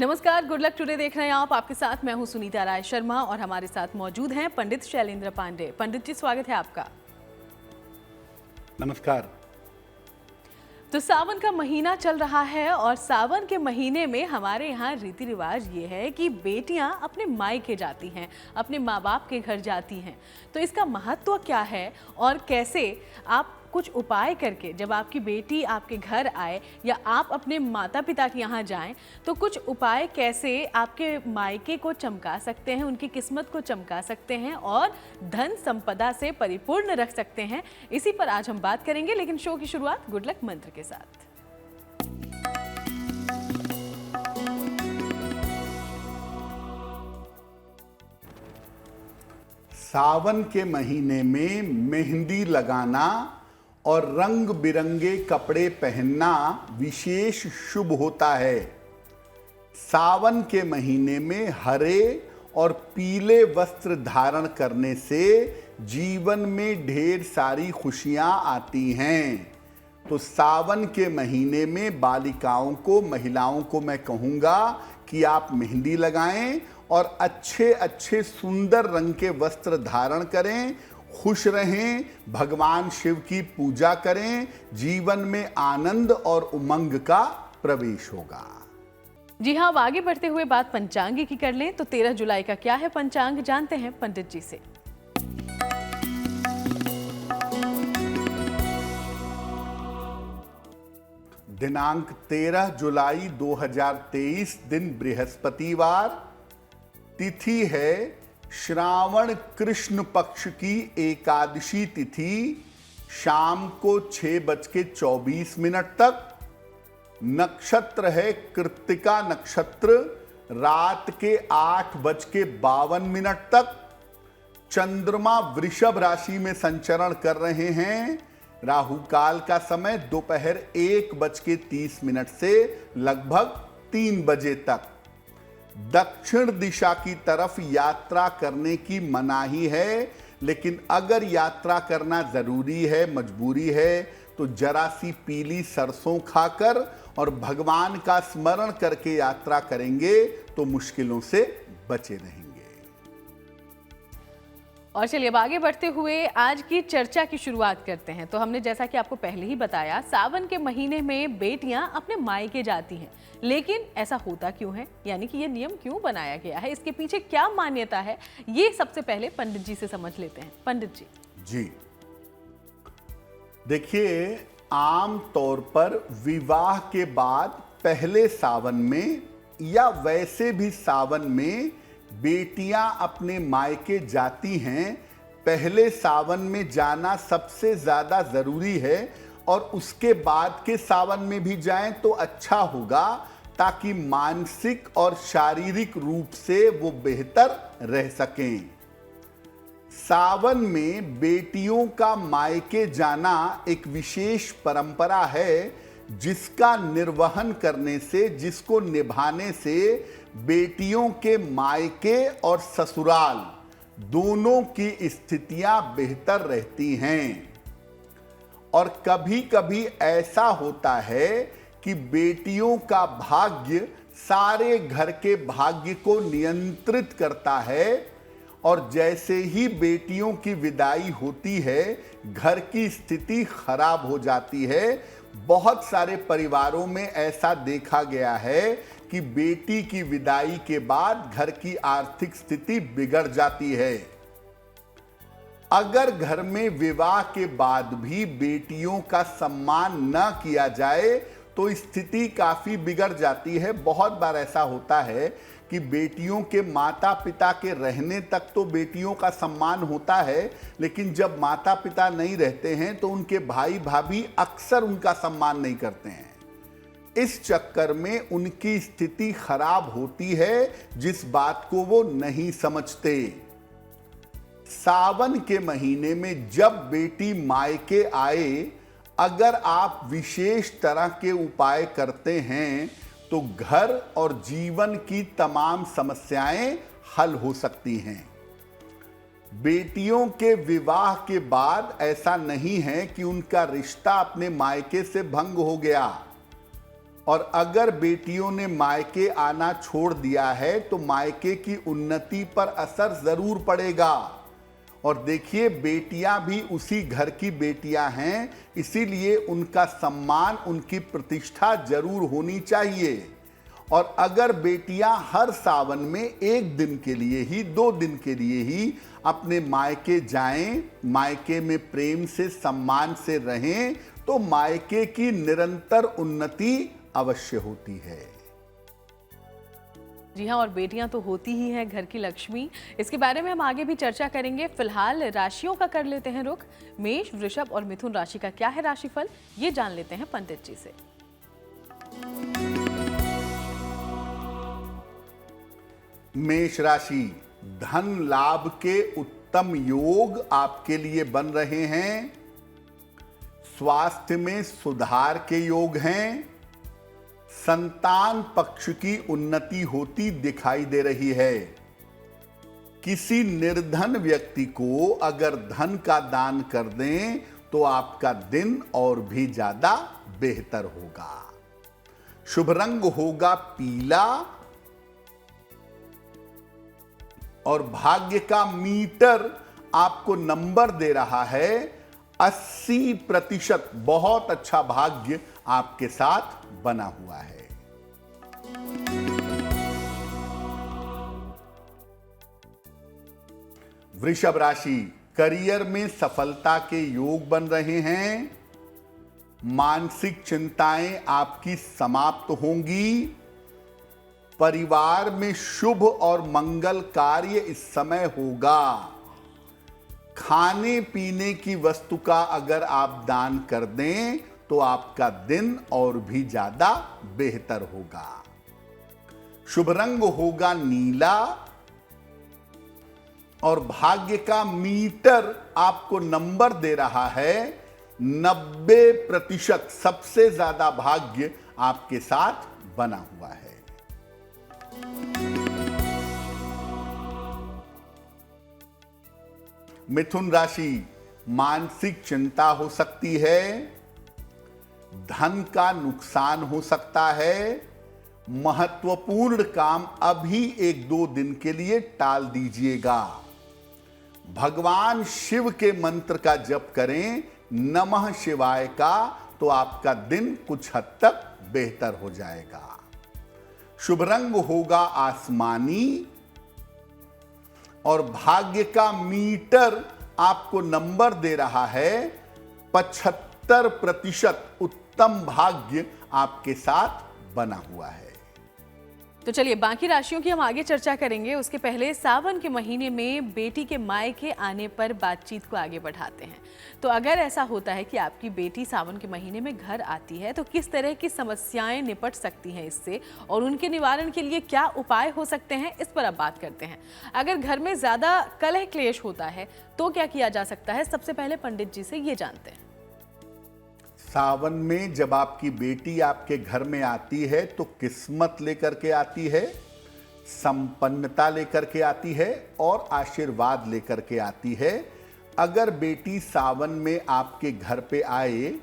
नमस्कार, good luck today देख रहे हैं आप। आपके साथ मैं हूं सुनीता राय शर्मा और हमारे साथ मौजूद हैं पंडित शैलेंद्र पांडे। पंडित जी, स्वागत है आपका। नमस्कार। तो सावन का महीना चल रहा है और सावन के महीने में हमारे यहाँ रीति रिवाज ये है कि बेटियाँ अपने मायके जाती हैं, अपने माँ बाप के घर जाती हैं। तो इसका महत्व क्या है और कैसे आप कुछ उपाय करके जब आपकी बेटी आपके घर आए या आप अपने माता पिता के यहाँ जाएं, तो कुछ उपाय कैसे आपके मायके को चमका सकते हैं, उनकी किस्मत को चमका सकते हैं और धन संपदा से परिपूर्ण रख सकते हैं, इसी पर आज हम बात करेंगे। लेकिन शो की शुरुआत गुड लक मंत्र के साथ। सावन के महीने में मेहंदी लगाना और रंग बिरंगे कपड़े पहनना विशेष शुभ होता है। सावन के महीने में हरे और पीले वस्त्र धारण करने से जीवन में ढेर सारी खुशियां आती हैं। तो सावन के महीने में बालिकाओं को, महिलाओं को मैं कहूँगा कि आप मेहंदी लगाएं और अच्छे अच्छे सुंदर रंग के वस्त्र धारण करें, खुश रहें, भगवान शिव की पूजा करें, जीवन में आनंद और उमंग का प्रवेश होगा। जी हाँ, अब आगे बढ़ते हुए बात पंचांग की कर लें। तो 13 जुलाई का क्या है पंचांग, जानते हैं पंडित जी से। दिनांक 13 जुलाई 2023, दिन बृहस्पतिवार, तिथि है श्रावण कृष्ण पक्ष की एकादशी तिथि, शाम को 6:24 तक। नक्षत्र है कृत्तिका नक्षत्र, रात के 8:52 तक। चंद्रमा वृषभ राशि में संचरण कर रहे हैं। राहु काल का समय दोपहर 1:30 से लगभग 3 बजे तक। दक्षिण दिशा की तरफ यात्रा करने की मनाही है, लेकिन अगर यात्रा करना जरूरी है, मजबूरी है, तो जरा सी पीली सरसों खाकर और भगवान का स्मरण करके यात्रा करेंगे तो मुश्किलों से बचे रहेंगे। और चलिए अब आगे बढ़ते हुए आज की चर्चा की शुरुआत करते हैं। तो हमने जैसा कि आपको पहले ही बताया, सावन के महीने में बेटियां अपने मायके जाती हैं, लेकिन ऐसा होता क्यों है, यानी कि ये नियम क्यों बनाया गया है, इसके पीछे क्या मान्यता है, ये सबसे पहले पंडित जी से समझ लेते हैं। पंडित जी। जी देखिए, आम तौर पर विवाह के बाद पहले सावन में या वैसे भी सावन में बेटियां अपने मायके जाती हैं। पहले सावन में जाना सबसे ज्यादा जरूरी है और उसके बाद के सावन में भी जाएं तो अच्छा होगा, ताकि मानसिक और शारीरिक रूप से वो बेहतर रह सकें। सावन में बेटियों का मायके जाना एक विशेष परंपरा है, जिसका निर्वहन करने से, जिसको निभाने से बेटियों के मायके और ससुराल दोनों की स्थितियां बेहतर रहती हैं। और कभी कभी ऐसा होता है कि बेटियों का भाग्य सारे घर के भाग्य को नियंत्रित करता है, और जैसे ही बेटियों की विदाई होती है, घर की स्थिति खराब हो जाती है। बहुत सारे परिवारों में ऐसा देखा गया है कि बेटी की विदाई के बाद घर की आर्थिक स्थिति बिगड़ जाती है। अगर घर में विवाह के बाद भी बेटियों का सम्मान न किया जाए तो स्थिति काफी बिगड़ जाती है। बहुत बार ऐसा होता है कि बेटियों के माता पिता के रहने तक तो बेटियों का सम्मान होता है, लेकिन जब माता पिता नहीं रहते हैं तो उनके भाई भाभी अक्सर उनका सम्मान नहीं करते हैं। इस चक्कर में उनकी स्थिति खराब होती है, जिस बात को वो नहीं समझते। सावन के महीने में जब बेटी मायके आए, अगर आप विशेष तरह के उपाय करते हैं तो घर और जीवन की तमाम समस्याएं हल हो सकती हैं। बेटियों के विवाह के बाद ऐसा नहीं है कि उनका रिश्ता अपने मायके से भंग हो गया। और अगर बेटियों ने मायके आना छोड़ दिया है तो मायके की उन्नति पर असर जरूर पड़ेगा। और देखिए, बेटियां भी उसी घर की बेटियां हैं, इसीलिए उनका सम्मान, उनकी प्रतिष्ठा जरूर होनी चाहिए। और अगर बेटियां हर सावन में 1 दिन के लिए ही, 2 दिन के लिए ही अपने मायके जाएं, मायके में प्रेम से, सम्मान से रहें, तो मायके की निरंतर उन्नति अवश्य होती है। जी हाँ, और बेटियां तो होती ही हैं घर की लक्ष्मी। इसके बारे में हम आगे भी चर्चा करेंगे। फिलहाल राशियों का कर लेते हैं रुख। मेष, वृषभ और मिथुन राशि का क्या है राशिफल, ये जान लेते हैं पंडित जी से। मेष राशि, धन लाभ के उत्तम योग आपके लिए बन रहे हैं। स्वास्थ्य में सुधार के योग हैं। संतान पक्ष की उन्नति होती दिखाई दे रही है। किसी निर्धन व्यक्ति को अगर धन का दान कर दें तो आपका दिन और भी ज्यादा बेहतर होगा। शुभ रंग होगा पीला और भाग्य का मीटर आपको नंबर दे रहा है 80%। बहुत अच्छा भाग्य आपके साथ बना हुआ है। वृषभ राशि, करियर में सफलता के योग बन रहे हैं। मानसिक चिंताएं आपकी समाप्त होंगी। परिवार में शुभ और मंगल कार्य इस समय होगा। खाने पीने की वस्तु का अगर आप दान कर दें तो आपका दिन और भी ज्यादा बेहतर होगा। शुभ रंग होगा नीला और भाग्य का मीटर आपको नंबर दे रहा है 90%। सबसे ज्यादा भाग्य आपके साथ बना हुआ है। मिथुन राशि, मानसिक चिंता हो सकती है। धन का नुकसान हो सकता है। महत्वपूर्ण काम अभी 1-2 दिन के लिए टाल दीजिएगा। भगवान शिव के मंत्र का जप करें, नमः शिवाय का, तो आपका दिन कुछ हद तक बेहतर हो जाएगा। शुभ रंग होगा आसमानी और भाग्य का मीटर आपको नंबर दे रहा है 75%। उत्तम भाग्य आपके साथ बना हुआ है। तो चलिए बाकी राशियों की हम आगे चर्चा करेंगे। उसके पहले सावन के महीने में बेटी के मायके आने पर बातचीत को आगे बढ़ाते हैं। तो अगर ऐसा होता है कि आपकी बेटी सावन के महीने में घर आती है तो किस तरह की समस्याएं निपट सकती हैं इससे, और उनके निवारण के लिए क्या उपाय हो सकते हैं, इस पर अब बात करते हैं। अगर घर में ज्यादा कलह क्लेश होता है तो क्या किया जा सकता है, सबसे पहले पंडित जी से ये जानते हैं। सावन में जब आपकी बेटी आपके घर में आती है तो किस्मत लेकर के आती है, संपन्नता लेकर के आती है और आशीर्वाद लेकर के आती है। अगर बेटी सावन में आपके घर पे आए,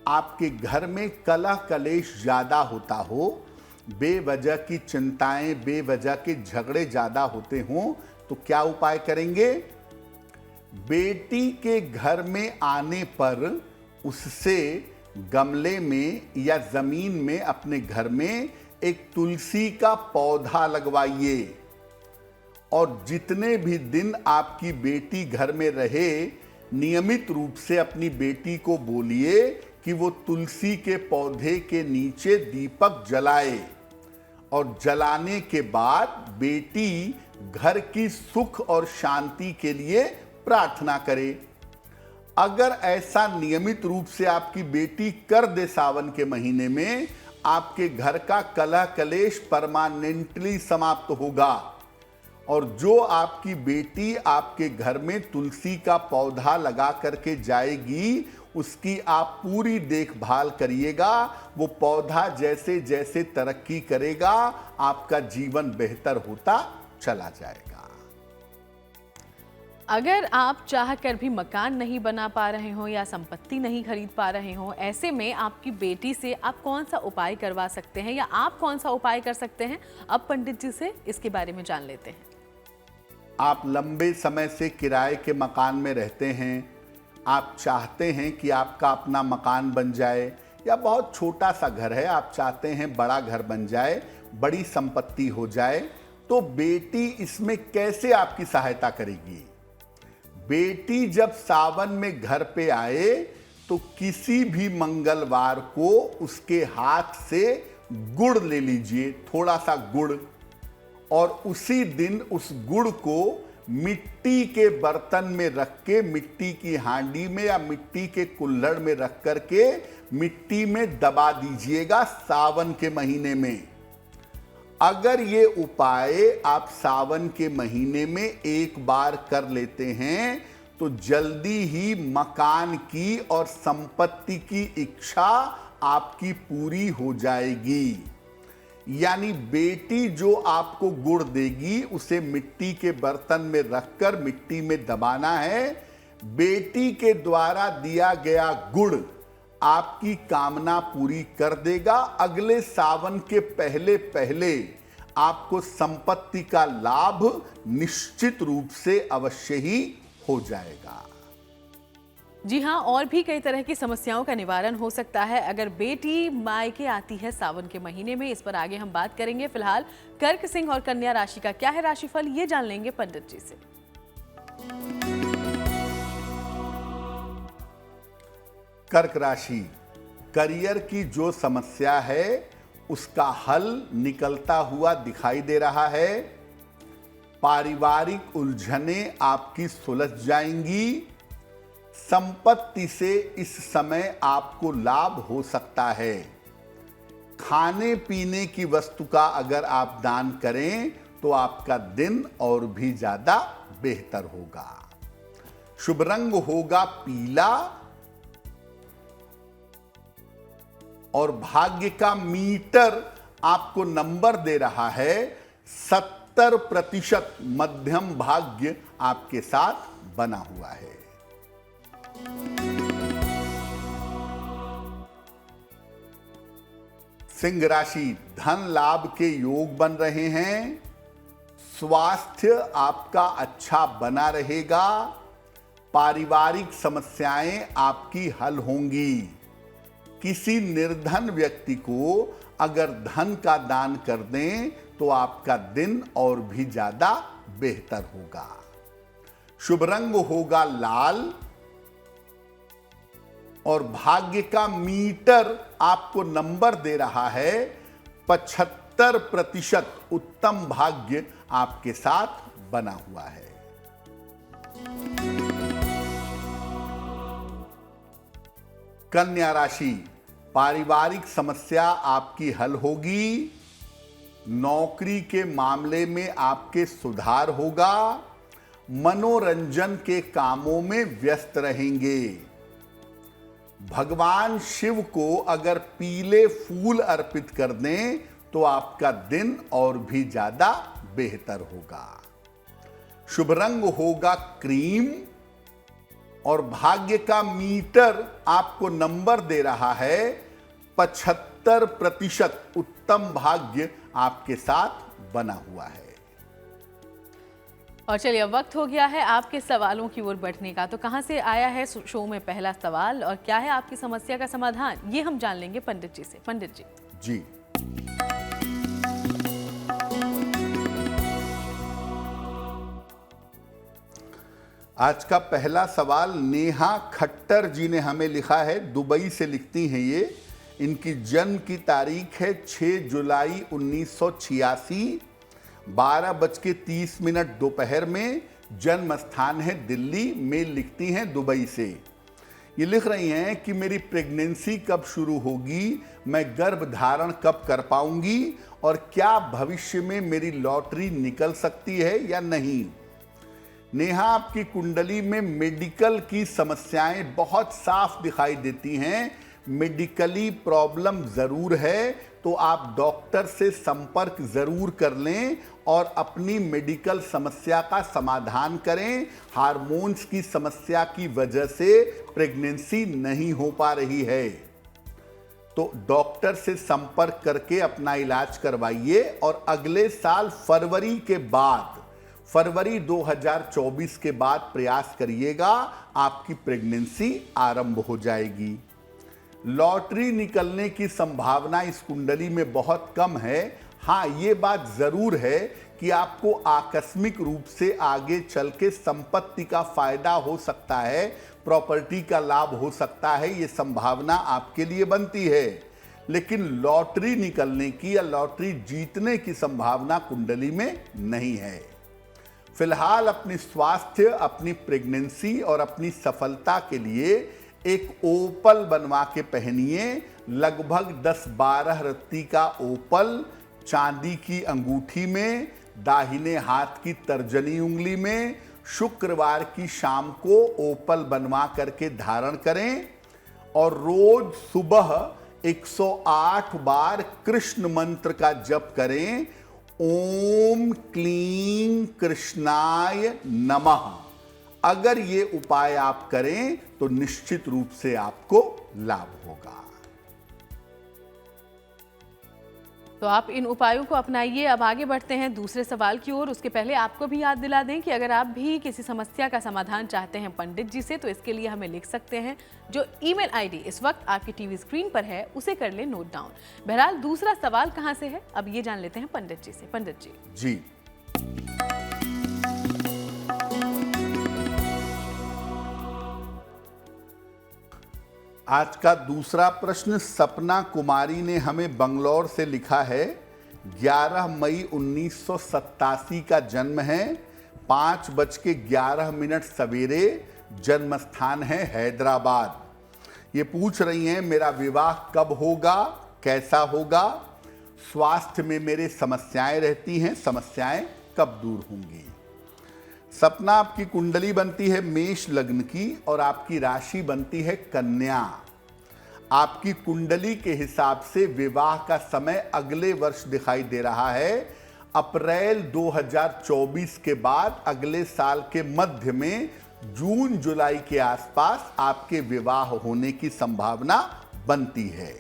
आपके घर में कलह कलेश ज्यादा होता हो, बेवजह की चिंताएं, बेवजह के झगड़े ज्यादा होते हों, तो क्या उपाय करेंगे? बेटी के घर में आने पर उससे गमले में या जमीन में अपने घर में एक तुलसी का पौधा लगवाइए। और जितने भी दिन आपकी बेटी घर में रहे, नियमित रूप से अपनी बेटी को बोलिए कि वो तुलसी के पौधे के नीचे दीपक जलाए। और जलाने के बाद बेटी घर की सुख और शांति के लिए प्रार्थना करे। अगर ऐसा नियमित रूप से आपकी बेटी कर दे सावन के महीने में, आपके घर का कलह कलेश परमानेंटली समाप्त होगा। और जो आपकी बेटी आपके घर में तुलसी का पौधा लगा करके जाएगी, उसकी आप पूरी देखभाल करिएगा। वो पौधा जैसे जैसे तरक्की करेगा, आपका जीवन बेहतर होता चला जाएगा। अगर आप चाहकर भी मकान नहीं बना पा रहे हो या संपत्ति नहीं खरीद पा रहे हो, ऐसे में आपकी बेटी से आप कौन सा उपाय करवा सकते हैं या आप कौन सा उपाय कर सकते हैं, अब पंडित जी से इसके बारे में जान लेते हैं। आप लंबे समय से किराए के मकान में रहते हैं, आप चाहते हैं कि आपका अपना मकान बन जाए, या बहुत छोटा सा घर है, आप चाहते हैं बड़ा घर बन जाए, बड़ी संपत्ति हो जाए, तो बेटी इसमें कैसे आपकी सहायता करेगी? बेटी जब सावन में घर पे आए तो किसी भी मंगलवार को उसके हाथ से गुड़ ले लीजिए, थोड़ा सा गुड़, और उसी दिन उस गुड़ को मिट्टी के बर्तन में रख के, मिट्टी की हांडी में या मिट्टी के कुल्हड़ में रख करके मिट्टी में दबा दीजिएगा सावन के महीने में। अगर ये उपाय आप सावन के महीने में एक बार कर लेते हैं तो जल्दी ही मकान की और संपत्ति की इच्छा आपकी पूरी हो जाएगी। यानी बेटी जो आपको गुड़ देगी उसे मिट्टी के बर्तन में रखकर मिट्टी में दबाना है। बेटी के द्वारा दिया गया गुड़ आपकी कामना पूरी कर देगा। अगले सावन के पहले पहले आपको संपत्ति का लाभ निश्चित रूप से अवश्य ही हो जाएगा। जी हाँ, और भी कई तरह की समस्याओं का निवारण हो सकता है अगर बेटी मायके आती है सावन के महीने में। इस पर आगे हम बात करेंगे। फिलहाल कर्क, सिंह और कन्या राशि का क्या है राशिफल, ये जान लेंगे पंडित जी से। कर्क राशि, करियर की जो समस्या है उसका हल निकलता हुआ दिखाई दे रहा है। पारिवारिक उलझनें आपकी सुलझ जाएंगी। संपत्ति से इस समय आपको लाभ हो सकता है। खाने पीने की वस्तु का अगर आप दान करें तो आपका दिन और भी ज्यादा बेहतर होगा। शुभ रंग होगा पीला और भाग्य का मीटर आपको नंबर दे रहा है 70%। मध्यम भाग्य आपके साथ बना हुआ है। सिंह राशि, धन लाभ के योग बन रहे हैं। स्वास्थ्य आपका अच्छा बना रहेगा। पारिवारिक समस्याएं आपकी हल होंगी। किसी निर्धन व्यक्ति को अगर धन का दान कर दें तो आपका दिन और भी ज्यादा बेहतर होगा। शुभ रंग होगा लाल और भाग्य का मीटर आपको नंबर दे रहा है 75%। उत्तम भाग्य आपके साथ बना हुआ है। कन्या राशि, पारिवारिक समस्या आपकी हल होगी। नौकरी के मामले में आपके सुधार होगा। मनोरंजन के कामों में व्यस्त रहेंगे। भगवान शिव को अगर पीले फूल अर्पित कर दें तो आपका दिन और भी ज्यादा बेहतर होगा। शुभ रंग होगा क्रीम और भाग्य का मीटर आपको नंबर दे रहा है 75%। उत्तम भाग्य आपके साथ बना हुआ है। और चलिए, अब वक्त हो गया है आपके सवालों की ओर बढ़ने का। तो कहां से आया है शो में पहला सवाल और क्या है आपकी समस्या का समाधान, ये हम जान लेंगे पंडित जी से। पंडित जी। जी, आज का पहला सवाल नेहा खट्टर जी ने हमें लिखा है। दुबई से लिखती हैं ये। इनकी जन्म की तारीख है 6 जुलाई 1986, 12:30 दोपहर में। जन्म स्थान है दिल्ली। मेल लिखती हैं दुबई से। ये लिख रही हैं कि मेरी प्रेगनेंसी कब शुरू होगी, मैं गर्भ धारण कब कर पाऊंगी और क्या भविष्य में मेरी लॉटरी निकल सकती है या नहीं। नेहा, आपकी कुंडली में मेडिकल की समस्याएं बहुत साफ दिखाई देती हैं। मेडिकली प्रॉब्लम ज़रूर है तो आप डॉक्टर से संपर्क ज़रूर कर लें और अपनी मेडिकल समस्या का समाधान करें। हार्मोन्स की समस्या की वजह से प्रेगनेंसी नहीं हो पा रही है तो डॉक्टर से संपर्क करके अपना इलाज करवाइए और अगले साल फरवरी 2024 के बाद प्रयास करिएगा, आपकी प्रेगनेंसी आरंभ हो जाएगी। लॉटरी निकलने की संभावना इस कुंडली में बहुत कम है। हाँ, ये बात जरूर है कि आपको आकस्मिक रूप से आगे चल के संपत्ति का फायदा हो सकता है, प्रॉपर्टी का लाभ हो सकता है, ये संभावना आपके लिए बनती है। लेकिन लॉटरी निकलने की या लॉटरी जीतने की संभावना कुंडली में नहीं है। फिलहाल अपनी स्वास्थ्य, अपनी प्रेगनेंसी और अपनी सफलता के लिए एक ओपल बनवा के पहनिए। लगभग 10-12 रत्ती का ओपल चांदी की अंगूठी में, दाहिने हाथ की तर्जनी उंगली में शुक्रवार की शाम को ओपल बनवा करके धारण करें और रोज सुबह 108 बार कृष्ण मंत्र का जप करें। ओम क्लीं कृष्णाय नमः। अगर ये उपाय आप करें तो निश्चित रूप से आपको लाभ होगा। तो आप इन उपायों को अपनाइए। अब आगे बढ़ते हैं दूसरे सवाल की ओर। उसके पहले आपको भी याद दिला दें कि अगर आप भी किसी समस्या का समाधान चाहते हैं पंडित जी से तो इसके लिए हमें लिख सकते हैं। जो ईमेल आईडी इस वक्त आपकी टीवी स्क्रीन पर है उसे कर ले नोट डाउन। बहरहाल दूसरा सवाल कहां से है, अब ये जान लेते हैं पंडित जी से। पंडित जी आज का दूसरा प्रश्न सपना कुमारी ने हमें बंगलौर से लिखा है। 11 मई 1987 का जन्म है। 5:11 सवेरे जन्म स्थान है हैदराबाद। ये पूछ रही हैं मेरा विवाह कब होगा, कैसा होगा, स्वास्थ्य में मेरे समस्याएं रहती हैं, समस्याएं कब दूर होंगी। सपना, आपकी कुंडली बनती है मेष लग्न की और आपकी राशि बनती है कन्या। आपकी कुंडली के हिसाब से विवाह का समय अगले वर्ष दिखाई दे रहा है। अप्रैल 2024 के बाद अगले साल के मध्य में जून जुलाई के आसपास आपके विवाह होने की संभावना बनती है।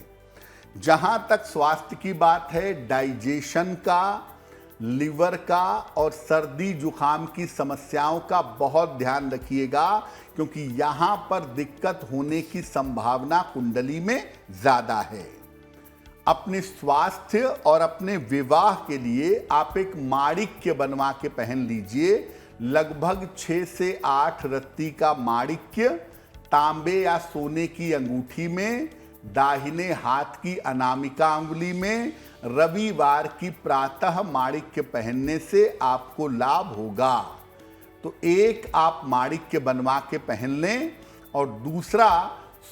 जहां तक स्वास्थ्य की बात है, डाइजेशन का, लिवर का और सर्दी जुकाम की समस्याओं का बहुत ध्यान रखिएगा क्योंकि यहां पर दिक्कत होने की संभावना कुंडली में ज्यादा है। अपने स्वास्थ्य और अपने विवाह के लिए आप एक माणिक्य बनवा के पहन लीजिए। लगभग 6 से 8 रत्ती का माणिक्य तांबे या सोने की अंगूठी में, दाहिने हाथ की अनामिका अंगुली में, रविवार की प्रातः माणिक्य पहनने से आपको लाभ होगा। तो एक आप माणिक्य बनवा के पहन लें और दूसरा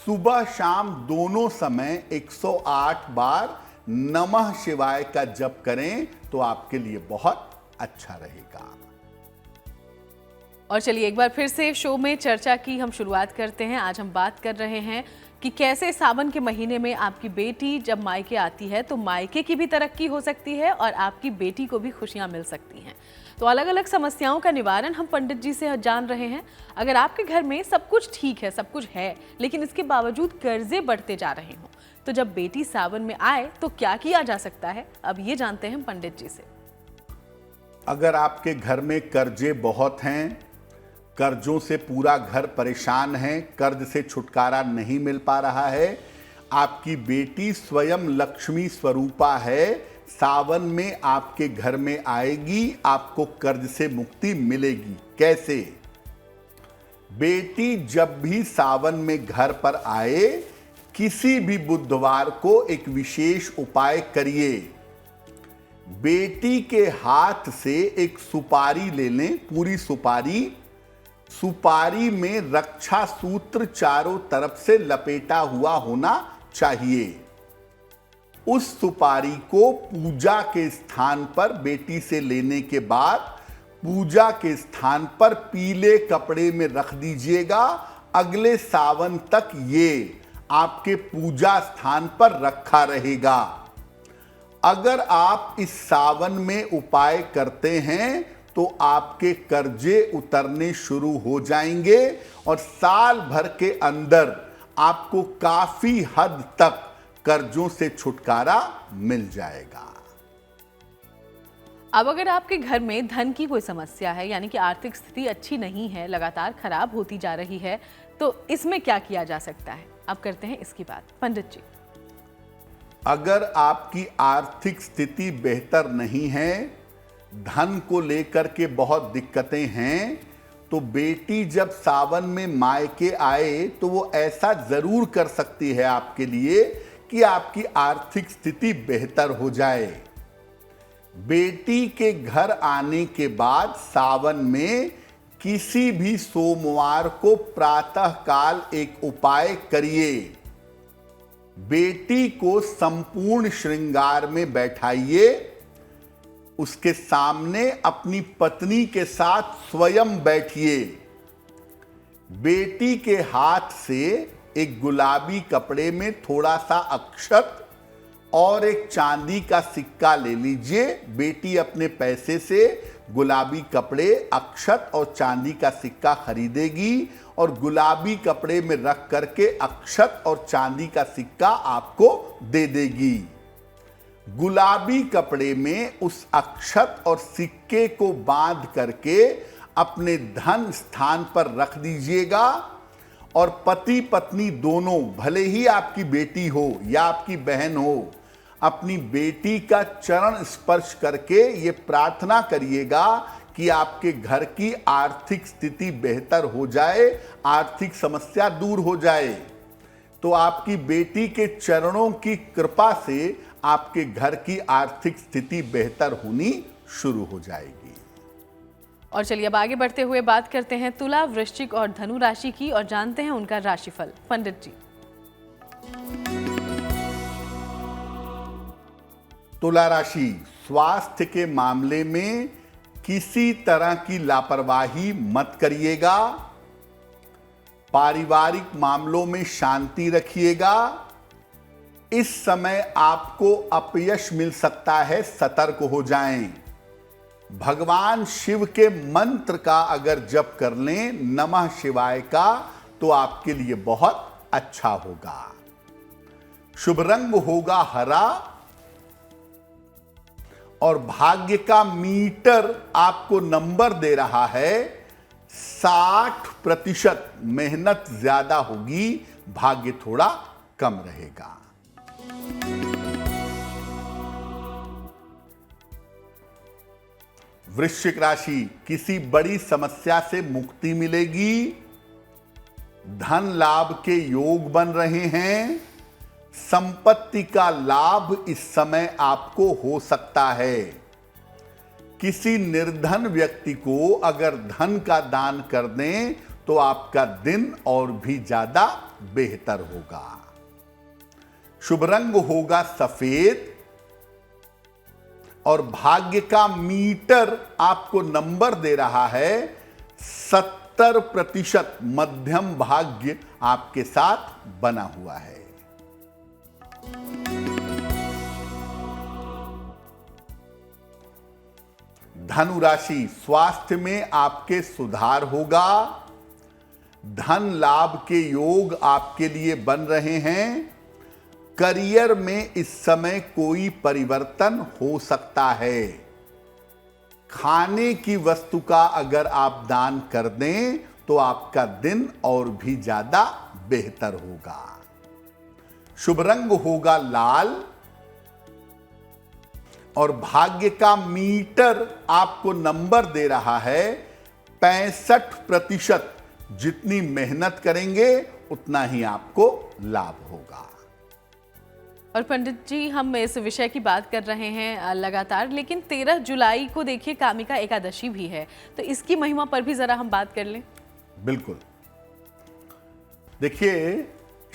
सुबह शाम दोनों समय 108 बार नमः शिवाय का जप करें तो आपके लिए बहुत अच्छा रहेगा। और चलिए एक बार फिर से शो में चर्चा की हम शुरुआत करते हैं। आज हम बात कर रहे हैं कि कैसे सावन के महीने में आपकी बेटी जब मायके आती है तो मायके की भी तरक्की हो सकती है और आपकी बेटी को भी खुशियां मिल सकती हैं। तो अलग अलग समस्याओं का निवारण हम पंडित जी से जान रहे हैं। अगर आपके घर में सब कुछ ठीक है, सब कुछ है, लेकिन इसके बावजूद कर्जे बढ़ते जा रहे हों तो जब बेटी सावन में आए तो क्या किया जा सकता है, अब ये जानते हैं पंडित जी से। अगर आपके घर में कर्जे बहुत हैं, कर्जों से पूरा घर परेशान है, कर्ज से छुटकारा नहीं मिल पा रहा है, आपकी बेटी स्वयं लक्ष्मी स्वरूपा है, सावन में आपके घर में आएगी, आपको कर्ज से मुक्ति मिलेगी। कैसे? बेटी जब भी सावन में घर पर आए, किसी भी बुधवार को एक विशेष उपाय करिए। बेटी के हाथ से एक सुपारी ले लें, पूरी सुपारी। सुपारी में रक्षा सूत्र चारों तरफ से लपेटा हुआ होना चाहिए। उस सुपारी को पूजा के स्थान पर बेटी से लेने के बाद पूजा के स्थान पर पीले कपड़े में रख दीजिएगा। अगले सावन तक ये आपके पूजा स्थान पर रखा रहेगा। अगर आप इस सावन में उपाय करते हैं तो आपके कर्जे उतरने शुरू हो जाएंगे और साल भर के अंदर आपको काफी हद तक कर्जों से छुटकारा मिल जाएगा। अब अगर आपके घर में धन की कोई समस्या है, यानी कि आर्थिक स्थिति अच्छी नहीं है, लगातार खराब होती जा रही है, तो इसमें क्या किया जा सकता है? अब करते हैं इसकी बात पंडित जी। अगर आपकी आर्थिक स्थिति बेहतर नहीं है, धन को लेकर के बहुत दिक्कतें हैं, तो बेटी जब सावन में मायके आए तो वो ऐसा जरूर कर सकती है आपके लिए कि आपकी आर्थिक स्थिति बेहतर हो जाए। बेटी के घर आने के बाद सावन में किसी भी सोमवार को प्रातः काल एक उपाय करिए। बेटी को संपूर्ण श्रृंगार में बैठाइए, उसके सामने अपनी पत्नी के साथ स्वयं बैठिए। बेटी के हाथ से एक गुलाबी कपड़े में थोड़ा सा अक्षत और एक चांदी का सिक्का ले लीजिए। बेटी अपने पैसे से गुलाबी कपड़े, अक्षत और चांदी का सिक्का खरीदेगी और गुलाबी कपड़े में रख करके अक्षत और चांदी का सिक्का आपको दे देगी। गुलाबी कपड़े में उस अक्षत और सिक्के को बांध करके अपने धन स्थान पर रख दीजिएगा और पति पत्नी दोनों, भले ही आपकी बेटी हो या आपकी बहन हो, अपनी बेटी का चरण स्पर्श करके ये प्रार्थना करिएगा कि आपके घर की आर्थिक स्थिति बेहतर हो जाए, आर्थिक समस्या दूर हो जाए। तो आपकी बेटी के चरणों की कृपा से आपके घर की आर्थिक स्थिति बेहतर होनी शुरू हो जाएगी। और चलिए अब आगे बढ़ते हुए बात करते हैं तुला, वृश्चिक और धनु राशि की और जानते हैं उनका राशिफल। पंडित जी। तुला राशि, स्वास्थ्य के मामले में किसी तरह की लापरवाही मत करिएगा। पारिवारिक मामलों में शांति रखिएगा। इस समय आपको अपयश मिल सकता है, सतर्क हो जाएं। भगवान शिव के मंत्र का अगर जप कर लें, नमः शिवाय का, तो आपके लिए बहुत अच्छा होगा। शुभ रंग होगा हरा और भाग्य का मीटर आपको नंबर दे रहा है 60%। मेहनत ज्यादा होगी, भाग्य थोड़ा कम रहेगा। वृश्चिक राशि, किसी बड़ी समस्या से मुक्ति मिलेगी। धन लाभ के योग बन रहे हैं। संपत्ति का लाभ इस समय आपको हो सकता है। किसी निर्धन व्यक्ति को अगर धन का दान कर दें तो आपका दिन और भी ज्यादा बेहतर होगा। शुभ रंग होगा सफेद और भाग्य का मीटर आपको नंबर दे रहा है 70%। मध्यम भाग्य आपके साथ बना हुआ है। धनु राशि, स्वास्थ्य में आपके सुधार होगा। धन लाभ के योग आपके लिए बन रहे हैं। करियर में इस समय कोई परिवर्तन हो सकता है। खाने की वस्तु का अगर आप दान कर दें तो आपका दिन और भी ज्यादा बेहतर होगा। शुभ रंग होगा लाल और भाग्य का मीटर आपको नंबर दे रहा है 65%। जितनी मेहनत करेंगे उतना ही आपको लाभ होगा। और पंडित जी, हम इस विषय की बात कर रहे हैं लगातार, लेकिन 13 जुलाई को देखिए कामिका एकादशी भी है, तो इसकी महिमा पर भी जरा हम बात कर लें। बिल्कुल। देखिए,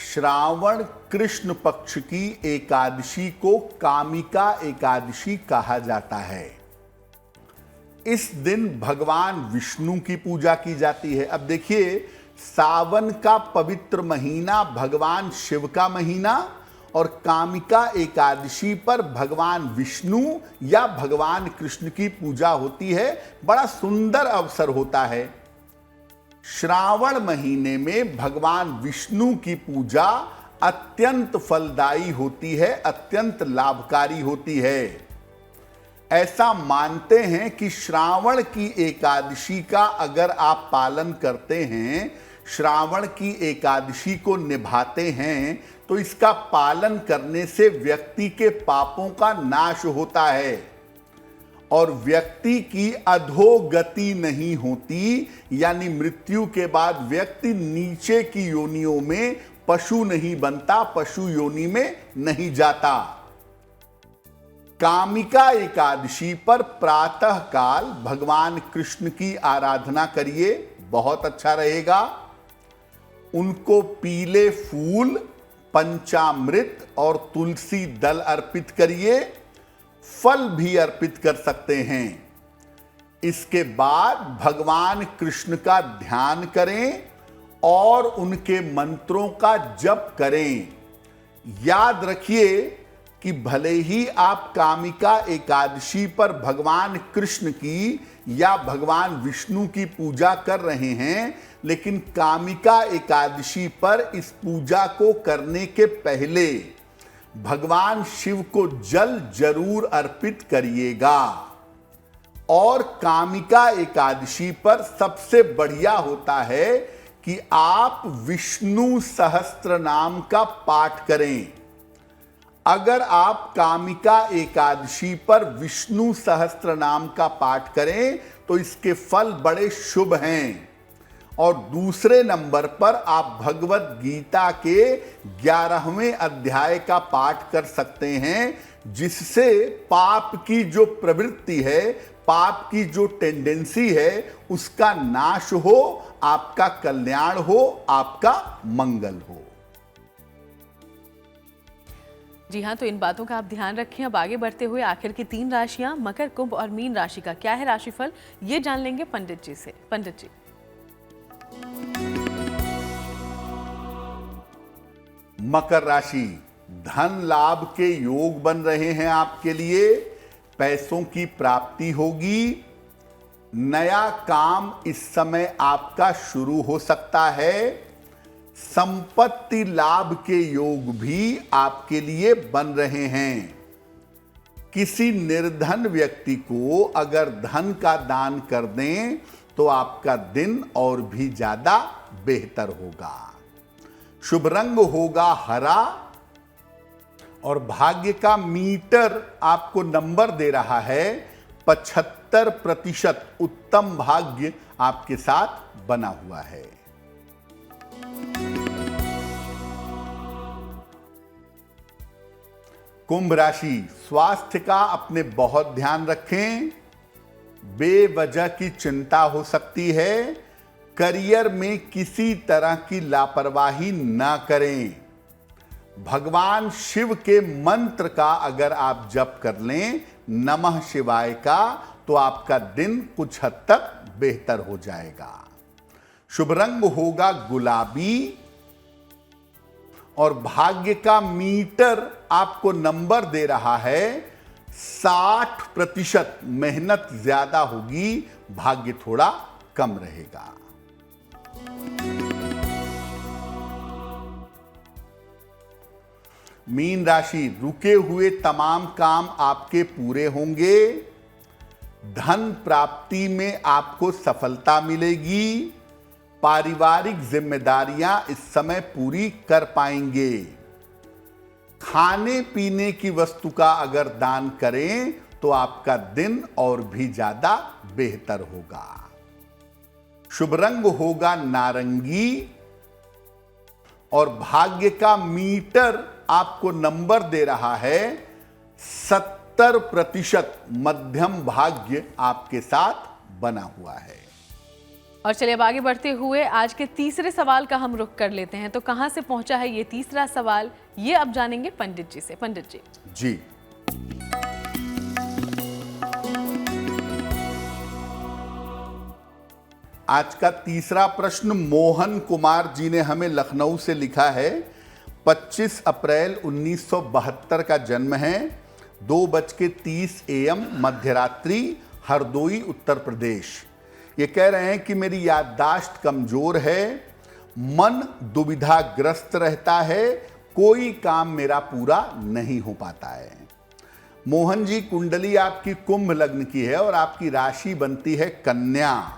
श्रावण कृष्ण पक्ष की एकादशी को कामिका एकादशी कहा जाता है। इस दिन भगवान विष्णु की पूजा की जाती है। अब देखिए, सावन का पवित्र महीना भगवान शिव का महीना और कामिका एकादशी पर भगवान विष्णु या भगवान कृष्ण की पूजा होती है। बड़ा सुंदर अवसर होता है। श्रावण महीने में भगवान विष्णु की पूजा अत्यंत फलदायी होती है, अत्यंत लाभकारी होती है। ऐसा मानते हैं कि श्रावण की एकादशी का अगर आप पालन करते हैं, श्रावण की एकादशी को निभाते हैं, तो इसका पालन करने से व्यक्ति के पापों का नाश होता है और व्यक्ति की अधोगति नहीं होती, यानी मृत्यु के बाद व्यक्ति नीचे की योनियों में पशु नहीं बनता, पशु योनि में नहीं जाता। कामिका एकादशी पर प्रातः काल भगवान कृष्ण की आराधना करिए, बहुत अच्छा रहेगा। उनको पीले फूल, पंचामृत और तुलसी दल अर्पित करिए, फल भी अर्पित कर सकते हैं। इसके बाद भगवान कृष्ण का ध्यान करें और उनके मंत्रों का जप करें। याद रखिए कि भले ही आप कामिका एकादशी पर भगवान कृष्ण की या भगवान विष्णु की पूजा कर रहे हैं, लेकिन कामिका एकादशी पर इस पूजा को करने के पहले भगवान शिव को जल जरूर अर्पित करिएगा। और कामिका एकादशी पर सबसे बढ़िया होता है कि आप विष्णु सहस्त्र नाम का पाठ करें। अगर आप कामिका एकादशी पर विष्णु सहस्त्र नाम का पाठ करें तो इसके फल बड़े शुभ हैं। और दूसरे नंबर पर आप भगवत गीता के 11वें अध्याय का पाठ कर सकते हैं, जिससे पाप की जो प्रवृत्ति है, पाप की जो टेंडेंसी है, उसका नाश हो, आपका कल्याण हो, आपका मंगल हो। जी हाँ, तो इन बातों का आप ध्यान रखें। अब आगे बढ़ते हुए आखिर की 3 राशियां मकर, कुंभ और मीन राशि का क्या है राशिफल, ये जान लेंगे पंडित जी से। पंडित जी। मकर राशि, धन लाभ के योग बन रहे हैं आपके लिए, पैसों की प्राप्ति होगी, नया काम इस समय आपका शुरू हो सकता है, संपत्ति लाभ के योग भी आपके लिए बन रहे हैं। किसी निर्धन व्यक्ति को अगर धन का दान कर दें तो आपका दिन और भी ज्यादा बेहतर होगा। शुभ रंग होगा हरा और भाग्य का मीटर आपको नंबर दे रहा है 75%। उत्तम भाग्य आपके साथ बना हुआ है। कुंभ राशि, स्वास्थ्य का अपने बहुत ध्यान रखें, बेवजह की चिंता हो सकती है, करियर में किसी तरह की लापरवाही ना करें। भगवान शिव के मंत्र का अगर आप जप कर लें, नमः शिवाय का, तो आपका दिन कुछ हद तक बेहतर हो जाएगा। शुभ रंग होगा गुलाबी और भाग्य का मीटर आपको नंबर दे रहा है 60%। मेहनत ज्यादा होगी, भाग्य थोड़ा कम रहेगा। मीन राशि, रुके हुए तमाम काम आपके पूरे होंगे, धन प्राप्ति में आपको सफलता मिलेगी, पारिवारिक जिम्मेदारियां इस समय पूरी कर पाएंगे। खाने पीने की वस्तु का अगर दान करें तो आपका दिन और भी ज्यादा बेहतर होगा। शुभ रंग होगा नारंगी और भाग्य का मीटर आपको नंबर दे रहा है 70%। मध्यम भाग्य आपके साथ बना हुआ है। और चलिए अब आगे बढ़ते हुए आज के तीसरे सवाल का हम रुख कर लेते हैं। तो कहां से पहुंचा है ये तीसरा सवाल, ये अब जानेंगे पंडित जी से। पंडित जी। जी, आज का तीसरा प्रश्न मोहन कुमार जी ने हमें लखनऊ से लिखा है। 25 अप्रैल 1972 का जन्म है। 2:30 AM मध्यरात्रि, हरदोई उत्तर प्रदेश। ये कह रहे हैं कि मेरी याददाश्त कमजोर है, मन दुविधाग्रस्त रहता है, कोई काम मेरा पूरा नहीं हो पाता है। मोहन जी, कुंडली आपकी कुंभ लग्न की है और आपकी राशि बनती है कन्या।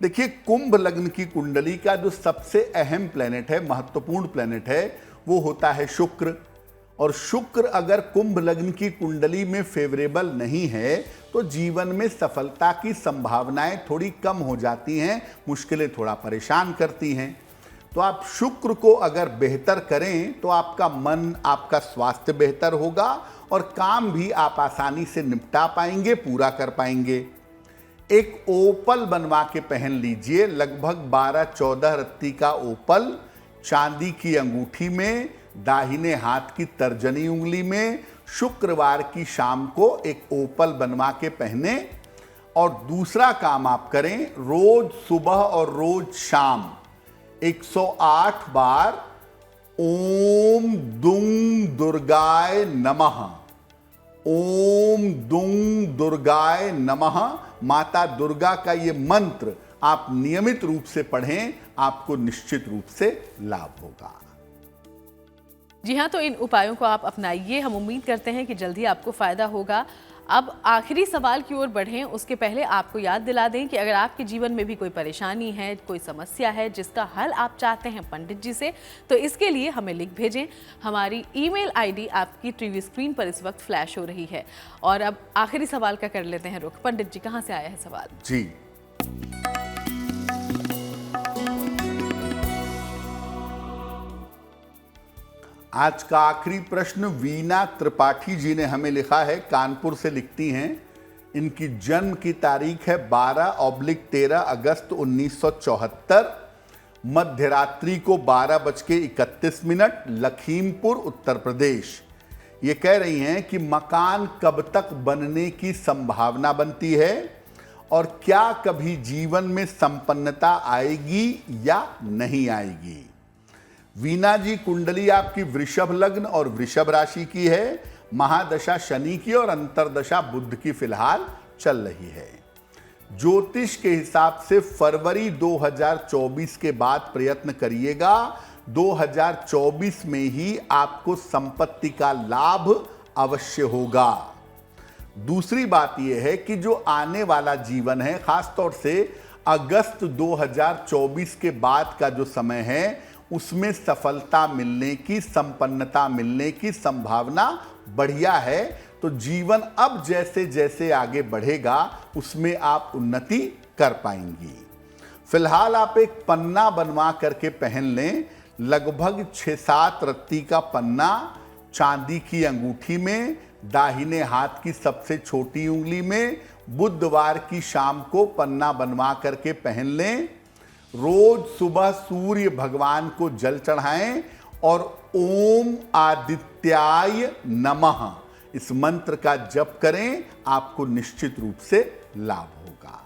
देखिए, कुंभ लग्न की कुंडली का जो सबसे अहम प्लेनेट है, महत्वपूर्ण प्लेनेट है, वो होता है शुक्र। और शुक्र अगर कुंभ लग्न की कुंडली में फेवरेबल नहीं है तो जीवन में सफलता की संभावनाएं थोड़ी कम हो जाती हैं, मुश्किलें थोड़ा परेशान करती हैं। तो आप शुक्र को अगर बेहतर करें तो आपका मन, आपका स्वास्थ्य बेहतर होगा और काम भी आप आसानी से निपटा पाएंगे, पूरा कर पाएंगे। एक ओपल बनवा के पहन लीजिए, लगभग 12-14 रत्ती का ओपल, चांदी की अंगूठी में, दाहिने हाथ की तर्जनी उंगली में। शुक्रवार की शाम को एक ओपल बनवा के पहने। और दूसरा काम आप करें, रोज सुबह और रोज शाम 108 बार ओम दुंग दुर्गाय नमः, ओम दुंग दुर्गाय नमः, माता दुर्गा का ये मंत्र आप नियमित रूप से पढ़ें, आपको निश्चित रूप से लाभ होगा। जी हाँ, तो इन उपायों को आप अपनाइए। हम उम्मीद करते हैं कि जल्दी आपको फायदा होगा। अब आखिरी सवाल की ओर बढ़ें उसके पहले आपको याद दिला दें कि अगर आपके जीवन में भी कोई परेशानी है, कोई समस्या है जिसका हल आप चाहते हैं पंडित जी से, तो इसके लिए हमें लिख भेजें। हमारी ईमेल आईडी आपकी टीवी स्क्रीन पर इस वक्त फ्लैश हो रही है। और अब आखिरी सवाल का कर लेते हैं रुख। पंडित जी, कहाँ से आया है सवाल? जी, आज का आखिरी प्रश्न वीना त्रिपाठी जी ने हमें लिखा है, कानपुर से लिखती हैं। इनकी जन्म की तारीख है 12/13 अगस्त 1974, मध्यरात्रि को 12:31, लखीमपुर उत्तर प्रदेश। ये कह रही हैं कि मकान कब तक बनने की संभावना बनती है और क्या कभी जीवन में संपन्नता आएगी या नहीं आएगी। वीना जी, कुंडली आपकी वृषभ लग्न और वृषभ राशि की है। महादशा शनि की और अंतरदशा बुध की फिलहाल चल रही है। ज्योतिष के हिसाब से फरवरी 2024 के बाद प्रयत्न करिएगा। 2024 में ही आपको संपत्ति का लाभ अवश्य होगा। दूसरी बात यह है कि जो आने वाला जीवन है, खासतौर से अगस्त 2024 के बाद का जो समय है, उसमें सफलता मिलने की, संपन्नता मिलने की संभावना बढ़िया है। तो जीवन अब जैसे जैसे आगे बढ़ेगा उसमें आप उन्नति कर पाएंगी। फिलहाल आप एक पन्ना बनवा करके पहन लें, लगभग 6-7 रत्ती का पन्ना, चांदी की अंगूठी में, दाहिने हाथ की सबसे छोटी उंगली में। बुधवार की शाम को पन्ना बनवा करके पहन लें। रोज सुबह सूर्य भगवान को जल चढ़ाएं और ओम आदित्याय नमः इस मंत्र का जप करें, आपको निश्चित रूप से लाभ होगा।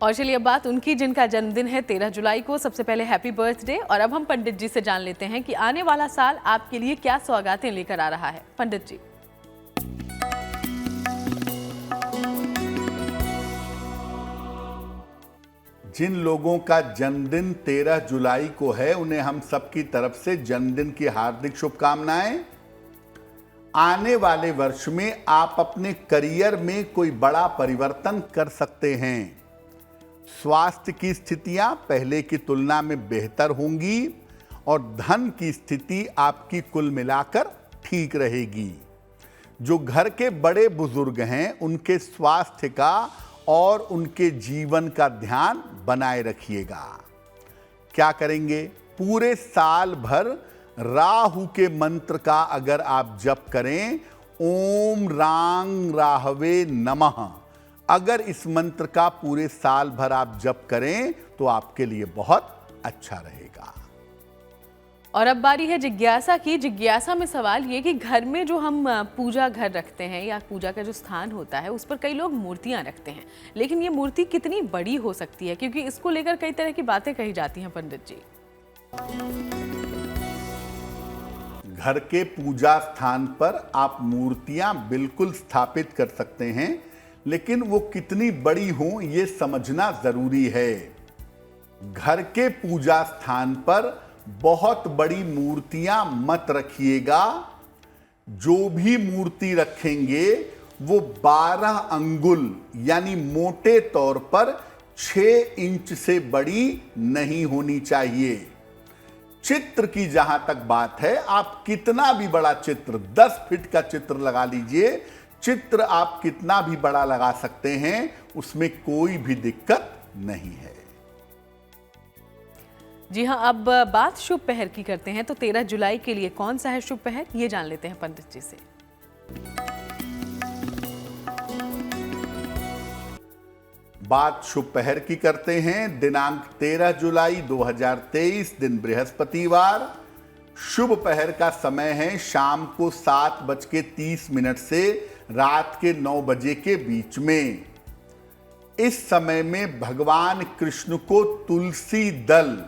और चलिए अब बात उनकी जिनका जन्मदिन है 13 जुलाई को। सबसे पहले हैप्पी बर्थडे। और अब हम पंडित जी से जान लेते हैं कि आने वाला साल आपके लिए क्या सौगातें लेकर आ रहा है। पंडित जी। जिन लोगों का जन्मदिन 13 जुलाई को है, उन्हें हम सबकी तरफ से जन्मदिन की हार्दिक शुभकामनाएं। आने वाले वर्ष में आप अपने करियर में कोई बड़ा परिवर्तन कर सकते हैं। स्वास्थ्य की स्थितियां पहले की तुलना में बेहतर होंगी और धन की स्थिति आपकी कुल मिलाकर ठीक रहेगी। जो घर के बड़े बुजुर्ग हैं, उनके स्वास्थ्य का और उनके जीवन का ध्यान बनाए रखिएगा। क्या करेंगे? पूरे साल भर राहु के मंत्र का अगर आप जप करें, ओम रांग राहवे नमः, अगर इस मंत्र का पूरे साल भर आप जप करें तो आपके लिए बहुत अच्छा रहेगा। और अब बारी है जिज्ञासा की। जिज्ञासा में सवाल ये कि घर में जो हम पूजा घर रखते हैं या पूजा का जो स्थान होता है उस पर कई लोग मूर्तियां रखते हैं, लेकिन ये मूर्ति कितनी बड़ी हो सकती है, क्योंकि इसको लेकर कई तरह की बातें कही जाती हैं पंडित जी। घर के पूजा स्थान पर आप मूर्तियां बिल्कुल स्थापित कर सकते हैं, लेकिन वो कितनी बड़ी हों ये समझना जरूरी है। घर के पूजा स्थान पर बहुत बड़ी मूर्तियां मत रखिएगा। जो भी मूर्ति रखेंगे वो 12 अंगुल यानी मोटे तौर पर 6 इंच से बड़ी नहीं होनी चाहिए। चित्र की जहां तक बात है, आप कितना भी बड़ा चित्र, 10 फीट का चित्र लगा लीजिए, चित्र आप कितना भी बड़ा लगा सकते हैं, उसमें कोई भी दिक्कत नहीं है। जी हाँ, अब बात शुभ पहर की करते हैं। तो 13 जुलाई के लिए कौन सा है शुभ पहर, ये जान लेते हैं पंडित जी से। बात शुभ पहर की करते हैं। दिनांक 13 जुलाई 2023, दिन बृहस्पतिवार। शुभ पहर का समय है शाम को 7:30 से रात के 9 बजे के बीच में। इस समय में भगवान कृष्ण को तुलसी दल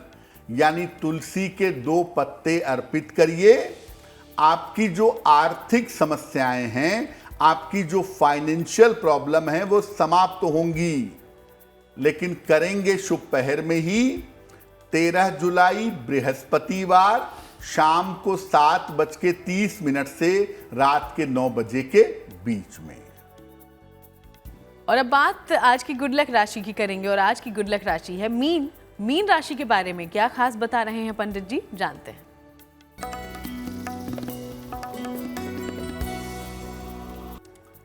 यानी तुलसी के 2 पत्ते अर्पित करिए। आपकी जो आर्थिक समस्याएं हैं, आपकी जो फाइनेंशियल प्रॉब्लम है, वो समाप्त होंगी। लेकिन करेंगे शुभ पहर में ही। 13 जुलाई बृहस्पतिवार शाम को 7:30 से रात के 9 बजे के बीच में। और अब बात आज की गुड लक राशि की करेंगे, और आज की गुड लक राशि है मीन। मीन राशि के बारे में क्या खास बता रहे हैं पंडित जी, जानते हैं।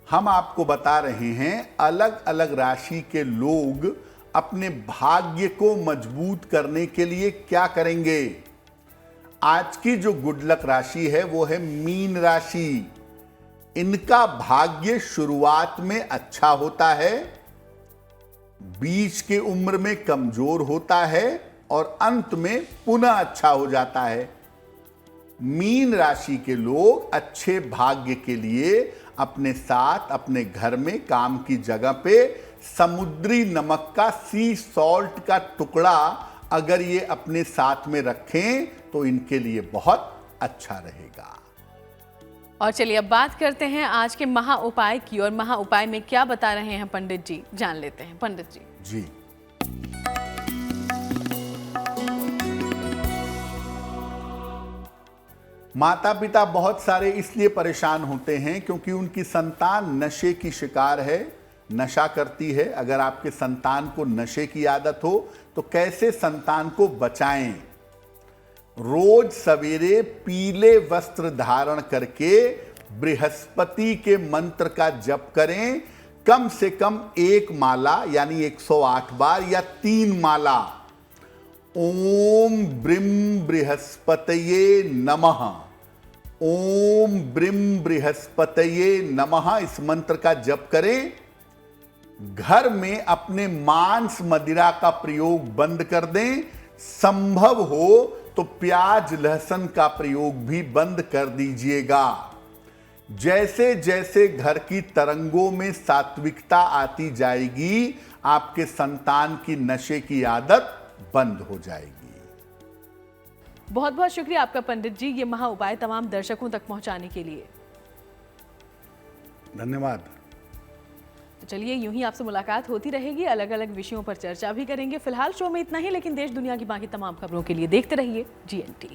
हम आपको बता रहे हैं अलग अलग राशि के लोग अपने भाग्य को मजबूत करने के लिए क्या करेंगे। आज की जो गुड लक राशि है वो है मीन राशि। इनका भाग्य शुरुआत में अच्छा होता है, बीच के उम्र में कमजोर होता है और अंत में पुनः अच्छा हो जाता है। मीन राशि के लोग अच्छे भाग्य के लिए अपने साथ अपने घर में काम की जगह पे समुद्री नमक का सी सॉल्ट का टुकड़ा अगर ये अपने साथ में रखें तो इनके लिए बहुत अच्छा रहेगा। और चलिए अब बात करते हैं आज के महा उपाय की, और महा उपाय में क्या बता रहे हैं पंडित जी, जान लेते हैं पंडित जी। जी, माता पिता बहुत सारे इसलिए परेशान होते हैं क्योंकि उनकी संतान नशे की शिकार है, नशा करती है। अगर आपके संतान को नशे की आदत हो तो कैसे संतान को बचाएं। रोज सवेरे पीले वस्त्र धारण करके बृहस्पति के मंत्र का जप करें। कम से कम 1 माला यानी 108 बार या 3 माला ओम ब्रीम बृहस्पतये नमः, ओम ब्रीम बृहस्पतये नमः इस मंत्र का जप करें। घर में अपने मांस मदिरा का प्रयोग बंद कर दें। संभव हो तो प्याज लहसुन का प्रयोग भी बंद कर दीजिएगा। जैसे जैसे घर की तरंगों में सात्विकता आती जाएगी, आपके संतान की नशे की आदत बंद हो जाएगी। बहुत बहुत शुक्रिया आपका पंडित जी, ये महा उपाय तमाम दर्शकों तक पहुंचाने के लिए। धन्यवाद। तो चलिए यूं ही आपसे मुलाकात होती रहेगी, अलग अलग विषयों पर चर्चा भी करेंगे। फिलहाल शो में इतना ही, लेकिन देश दुनिया की बाकी तमाम खबरों के लिए देखते रहिए GNT।